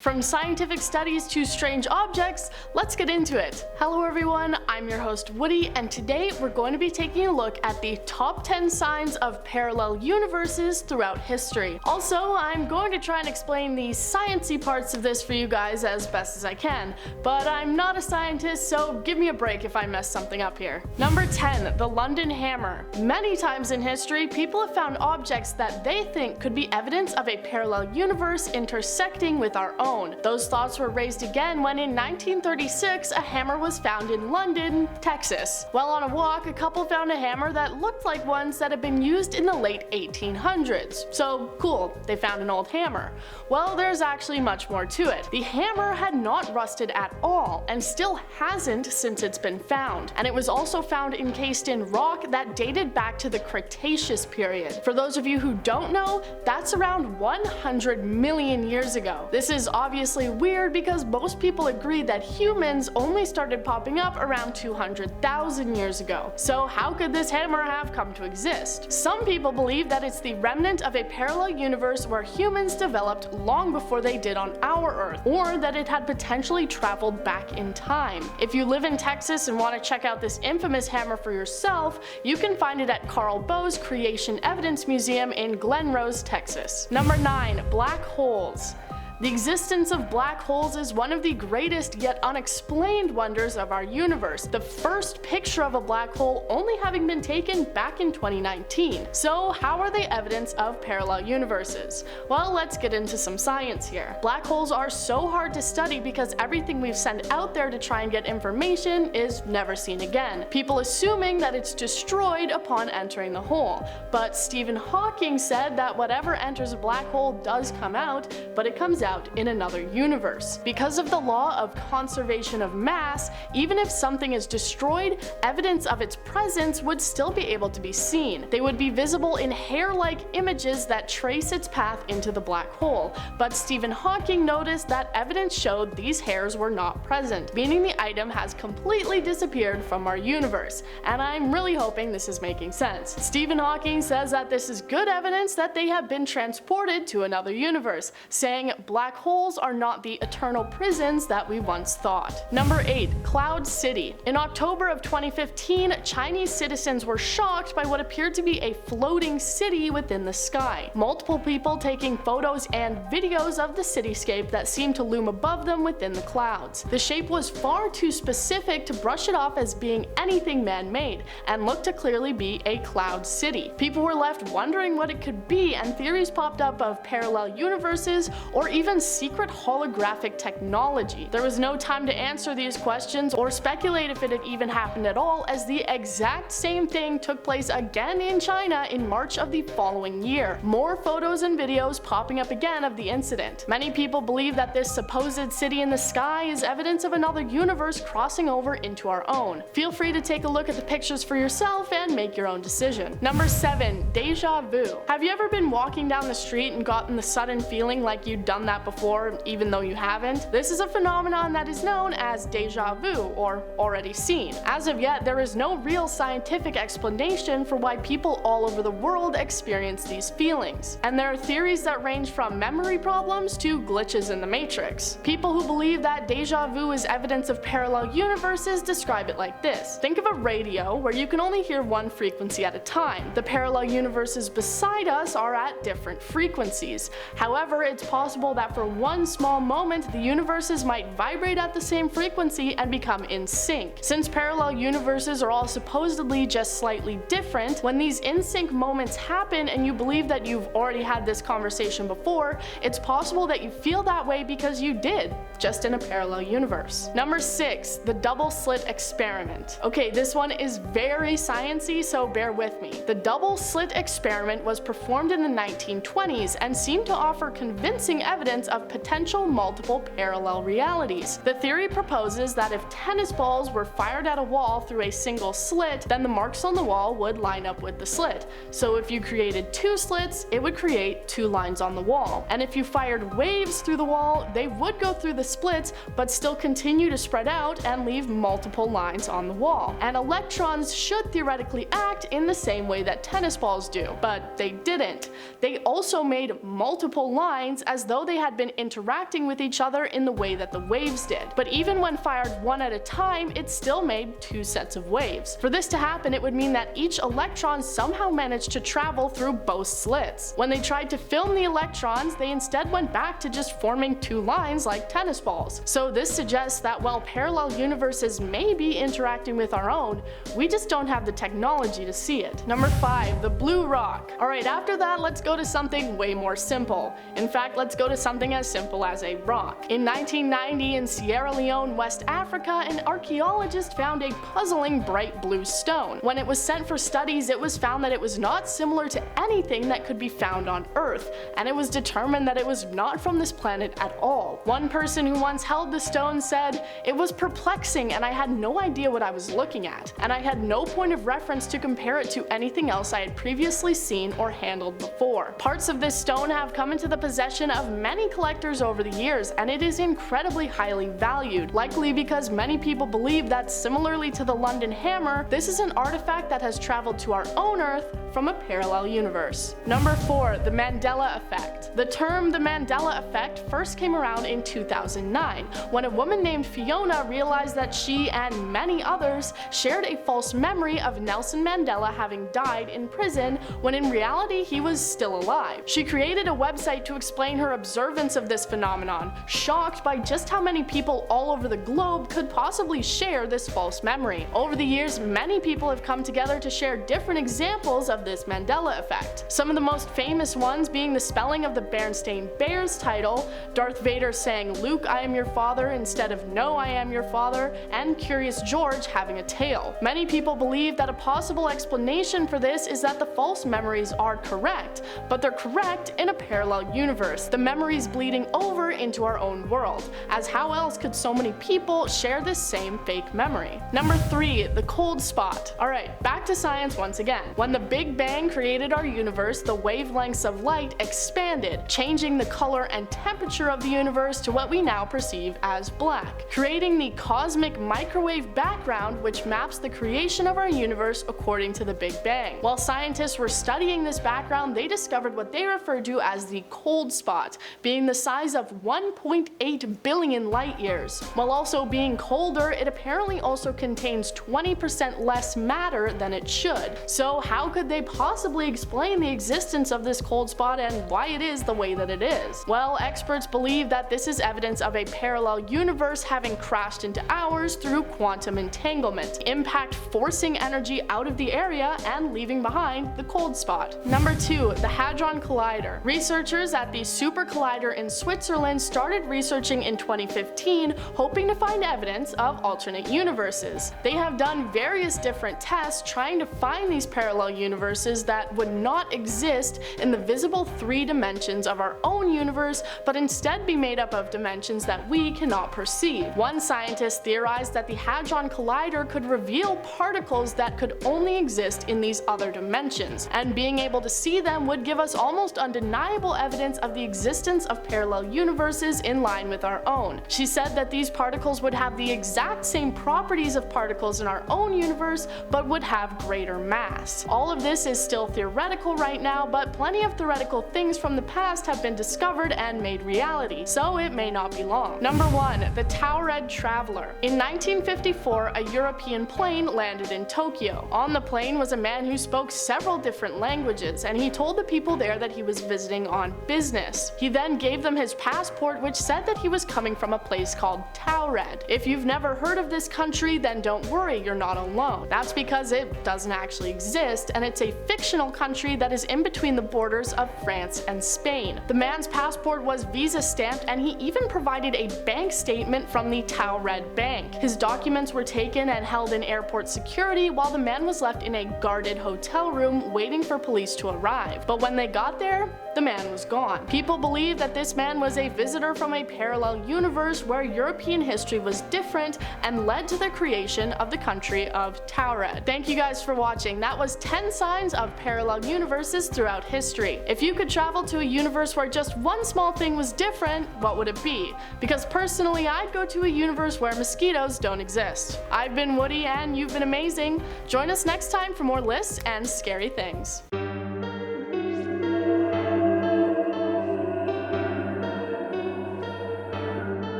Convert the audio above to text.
From scientific studies to strange objects, let's get into it. Hello everyone, I'm your host Woody, and today we're going to be taking a look at the top 10 signs of parallel universes throughout history. Also, I'm going to try and explain the sciencey parts of this for you guys as best as I can, but I'm not a scientist, so give me a break if I mess something up here. Number 10, the London Hammer. Many times in history, people have found objects that they think could be evidence of a parallel universe intersecting with our own. Those thoughts were raised again when in 1936 a hammer was found in London, Texas. While on a walk, a couple found a hammer that looked like ones that had been used in the late 1800s. So cool, they found an old hammer. Well, there's actually much more to it. The hammer had not rusted at all and still hasn't since it's been found. And it was also found encased in rock that dated back to the Cretaceous period. For those of you who don't know, that's around 100 million years ago. This is obviously weird because most people agree that humans only started popping up around 200,000 years ago. So how could this hammer have come to exist? Some people believe that it's the remnant of a parallel universe where humans developed long before they did on our Earth, or that it had potentially traveled back in time. If you live in Texas and want to check out this infamous hammer for yourself, you can find it at Carl Bowe's Creation Evidence Museum in Glen Rose, Texas. Number 9. Black holes. The existence of black holes is one of the greatest yet unexplained wonders of our universe, the first picture of a black hole only having been taken back in 2019. So how are they evidence of parallel universes? Well, let's get into some science here. Black holes are so hard to study because everything we've sent out there to try and get information is never seen again, people assuming that it's destroyed upon entering the hole. But Stephen Hawking said that whatever enters a black hole does come out, but it comes out in another universe. Because of the law of conservation of mass, even if something is destroyed, evidence of its presence would still be able to be seen. They would be visible in hair-like images that trace its path into the black hole. But Stephen Hawking noticed that evidence showed these hairs were not present, meaning the item has completely disappeared from our universe. And I'm really hoping this is making sense. Stephen Hawking says that this is good evidence that they have been transported to another universe, saying black holes are not the eternal prisons that we once thought. Number 8. Cloud City. In October of 2015, Chinese citizens were shocked by what appeared to be a floating city within the sky. Multiple people taking photos and videos of the cityscape that seemed to loom above them within the clouds. The shape was far too specific to brush it off as being anything man-made, and looked to clearly be a cloud city. People were left wondering what it could be, and theories popped up of parallel universes or even secret holographic technology. There was no time to answer these questions or speculate if it had even happened at all, as the exact same thing took place again in China in March of the following year. More photos and videos popping up again of the incident. Many people believe that this supposed city in the sky is evidence of another universe crossing over into our own. Feel free to take a look at the pictures for yourself and make your own decision. Number 7. Deja vu. Have you ever been walking down the street and gotten the sudden feeling like you'd done that before, even though you haven't? This is a phenomenon that is known as deja vu, or already seen. As of yet, there is no real scientific explanation for why people all over the world experience these feelings. And there are theories that range from memory problems to glitches in the Matrix. People who believe that deja vu is evidence of parallel universes describe it like this. Think of a radio where you can only hear one frequency at a time. The parallel universes beside us are at different frequencies. However, it's possible that for one small moment the universes might vibrate at the same frequency and become in sync. Since parallel universes are all supposedly just slightly different, when these in sync moments happen and you believe that you've already had this conversation before, it's possible that you feel that way because you did, just in a parallel universe. Number 6. The double slit experiment. Okay, this one is very sciencey, so bear with me. The double slit experiment was performed in the 1920s and seemed to offer convincing evidence of potential multiple parallel realities. The theory proposes that if tennis balls were fired at a wall through a single slit, then the marks on the wall would line up with the slit. So if you created two slits, it would create two lines on the wall. And if you fired waves through the wall, they would go through the splits, but still continue to spread out and leave multiple lines on the wall. And electrons should theoretically act in the same way that tennis balls do, but they didn't. They also made multiple lines as though they had been interacting with each other in the way that the waves did. But even when fired one at a time, it still made two sets of waves. For this to happen, it would mean that each electron somehow managed to travel through both slits. When they tried to film the electrons, they instead went back to just forming two lines like tennis balls. So this suggests that while parallel universes may be interacting with our own, we just don't have the technology to see it. Number 5, the blue rock. Alright, after that, let's go to something way more simple. In fact, let's go to something as simple as a rock. In 1990, in Sierra Leone, West Africa, an archaeologist found a puzzling bright blue stone. When it was sent for studies, it was found that it was not similar to anything that could be found on Earth, and it was determined that it was not from this planet at all. One person who once held the stone said, "It was perplexing and I had no idea what I was looking at, and I had no point of reference to compare it to anything else I had previously seen or handled before." Parts of this stone have come into the possession of many collectors over the years, and it is incredibly highly valued, likely because many people believe that, similarly to the London Hammer, this is an artifact that has traveled to our own Earth from a parallel universe. Number 4, the Mandela Effect. The term the Mandela Effect first came around in 2009, when a woman named Fiona realized that she and many others shared a false memory of Nelson Mandela having died in prison, when in reality he was still alive. She created a website to explain her observance of this phenomenon, shocked by just how many people all over the globe could possibly share this false memory. Over the years, many people have come together to share different examples of this Mandela Effect. Some of the most famous ones being the spelling of the Berenstain Bears title, Darth Vader saying "Luke, I am your father" instead of "No, I am your father," and Curious George having a tail. Many people believe that a possible explanation for this is that the false memories are correct, but they're correct in a parallel universe, the memories bleeding over into our own world, as how else could so many people share this same fake memory? Number 3, the cold spot. Alright, back to science once again. When the Big Bang created our universe, the wavelengths of light expanded, changing the color and temperature of the universe to what we now perceive as black, creating the cosmic microwave background which maps the creation of our universe according to the Big Bang. While scientists were studying this background, they discovered what they referred to as the cold spot, being the size of 1.8 billion light years. While also being colder, it apparently also contains 20% less matter than it should. So how could they possibly explain the existence of this cold spot and why it is the way that it is? Well, experts believe that this is evidence of a parallel universe having crashed into ours through quantum entanglement, impact forcing energy out of the area and leaving behind the cold spot. Number 2, the Hadron Collider. Researchers at the Super Collider in Switzerland started researching in 2015, hoping to find evidence of alternate universes. They have done various different tests trying to find these parallel universes that would not exist in the visible 3 dimensions of our own universe, but instead be made up of dimensions that we cannot perceive. One scientist theorized that the Hadron Collider could reveal particles that could only exist in these other dimensions, and being able to see them would give us almost undeniable evidence of the existence of parallel universes in line with our own. She said that these particles would have the exact same properties of particles in our own universe, but would have greater mass. All of this is still theoretical right now, but plenty of theoretical things from the past have been discovered and made reality, so it may not be long. Number 1, the Taured Traveler. In 1954, a European plane landed in Tokyo. On the plane was a man who spoke several different languages, and he told the people there that he was visiting on business. He then gave them his passport, which said that he was coming from a place called Taured. If you've never heard of this country, then don't worry, you're not alone. That's because it doesn't actually exist, and it's a fictional country that is in between the borders of France and Spain. The man's passport was visa stamped, and he even provided a bank statement from the Taured Bank. His documents were taken and held in airport security while the man was left in a guarded hotel room waiting for police to arrive. But when they got there, the man was gone. People believe that this man was a visitor from a parallel universe where European history was different and led to the creation of the country of Taured. Thank you guys for watching. That was 10 signs of parallel universes throughout history. If you could travel to a universe where just one small thing was different, what would it be? Because personally, I'd go to a universe where mosquitoes don't exist. I've been Woody and you've been amazing. Join us next time for more lists and scary things.